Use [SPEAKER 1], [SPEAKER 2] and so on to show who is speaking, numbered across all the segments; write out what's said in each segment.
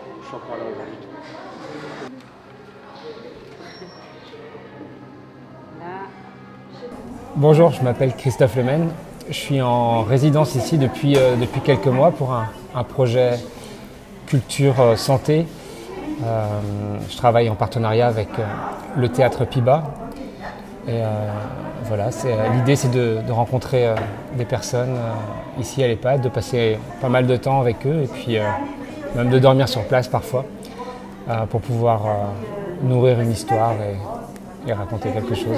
[SPEAKER 1] Je suis encore là aujourd'hui.
[SPEAKER 2] Bonjour, je m'appelle Christophe Lemaine. Je suis en résidence ici depuis quelques mois pour un projet culture santé. Je travaille en partenariat avec le théâtre Piba. Et voilà, l'idée c'est de rencontrer des personnes ici à l'EHPAD, de passer pas mal de temps avec eux et puis même de dormir sur place parfois pour pouvoir nourrir une histoire et raconter quelque chose.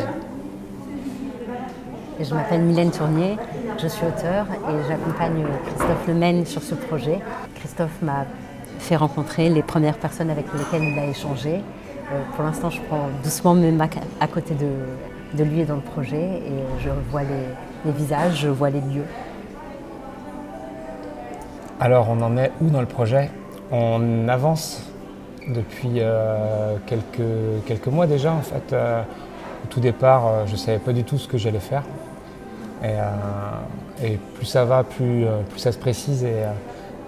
[SPEAKER 3] Je m'appelle Mylène Tournier, je suis auteure et j'accompagne Christophe Lemaine sur ce projet. Christophe m'a fait rencontrer les premières personnes avec lesquelles il a échangé. Pour l'instant, je prends doucement mes marques à côté de lui et dans le projet et je vois les visages, je vois les lieux.
[SPEAKER 2] Alors, on en est où dans le projet? On avance depuis quelques mois déjà en fait. Au tout départ, je ne savais pas du tout ce que j'allais faire. Et plus ça va, plus ça se précise. Et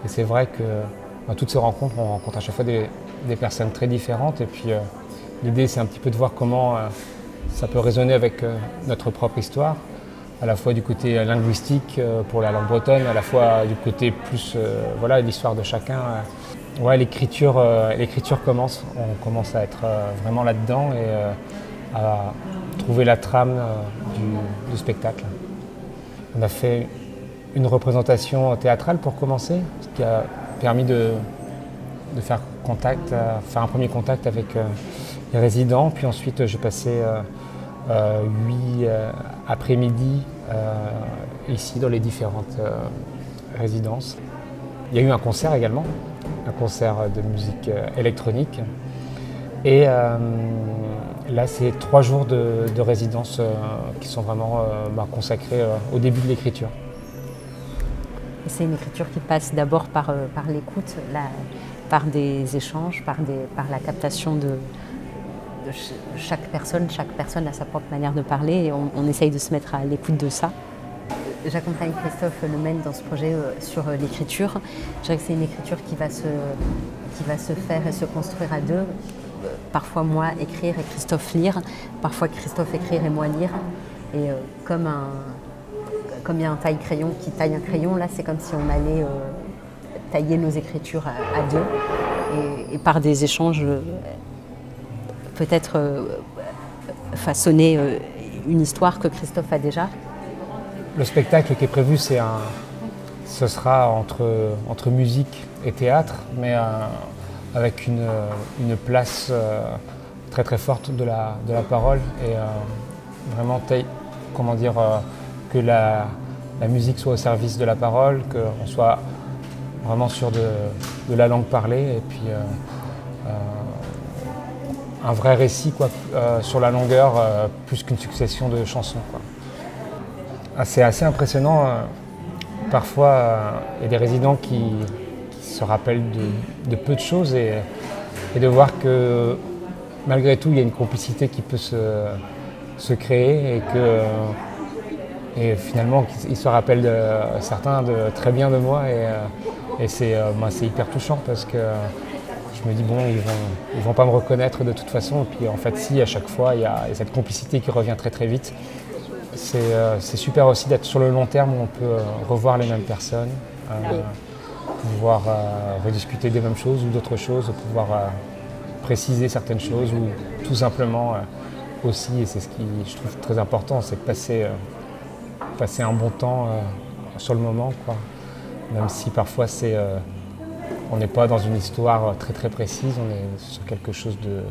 [SPEAKER 2] c'est vrai que dans toutes ces rencontres, on rencontre à chaque fois des personnes très différentes. Et puis l'idée, c'est un petit peu de voir comment ça peut résonner avec notre propre histoire, à la fois du côté linguistique pour la langue bretonne, à la fois du côté plus voilà, l'histoire de chacun. Ouais, l'écriture commence. On commence à être vraiment là-dedans et à trouver la trame du spectacle. On a fait une représentation théâtrale pour commencer, ce qui a permis de faire un premier contact avec les résidents. Puis ensuite, j'ai passé 8 après-midi ici dans les différentes résidences. Il y a eu un concert également, un concert de musique électronique. Et là, c'est 3 jours de résidence qui sont vraiment consacrés au début de l'écriture.
[SPEAKER 3] C'est une écriture qui passe d'abord par l'écoute, par des échanges, par la captation de chaque personne. Chaque personne a sa propre manière de parler et on essaye de se mettre à l'écoute de ça. J'accompagne Christophe Lemaine dans ce projet sur l'écriture. Je dirais que c'est une écriture qui va se faire et se construire à deux. Parfois moi écrire et Christophe lire, parfois Christophe écrire et moi lire. Et comme il y a un taille-crayon qui taille un crayon, là c'est comme si on allait tailler nos écritures à deux. Et par des échanges, peut-être façonner une histoire que Christophe a déjà.
[SPEAKER 2] Le spectacle qui est prévu, ce sera entre musique et théâtre, mais avec une place très très forte de la parole et vraiment que la musique soit au service de la parole, qu'on soit vraiment sûr de la langue parlée et puis un vrai récit sur la longueur plus qu'une succession de chansons. C'est assez impressionnant. Parfois, il y a des résidents qui se rappellent de peu de choses et de voir que malgré tout, il y a une complicité qui peut se créer et finalement, ils se rappellent certains très bien de moi et c'est hyper touchant parce que je me dis bon, ils vont pas me reconnaître de toute façon. Et puis en fait, si, à chaque fois, il y a cette complicité qui revient très très vite. C'est super aussi d'être sur le long terme où on peut revoir les mêmes personnes, pouvoir rediscuter des mêmes choses ou d'autres choses, pouvoir préciser certaines choses ou tout simplement aussi, et c'est ce qui je trouve très important, c'est de passer un bon temps sur le moment, quoi. Même si parfois on n'est pas dans une histoire très très précise, on est sur quelque chose de,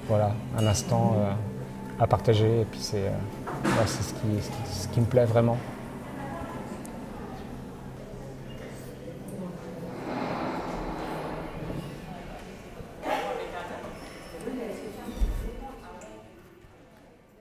[SPEAKER 2] voilà, un instant à partager et puis c'est ce qui me plaît vraiment.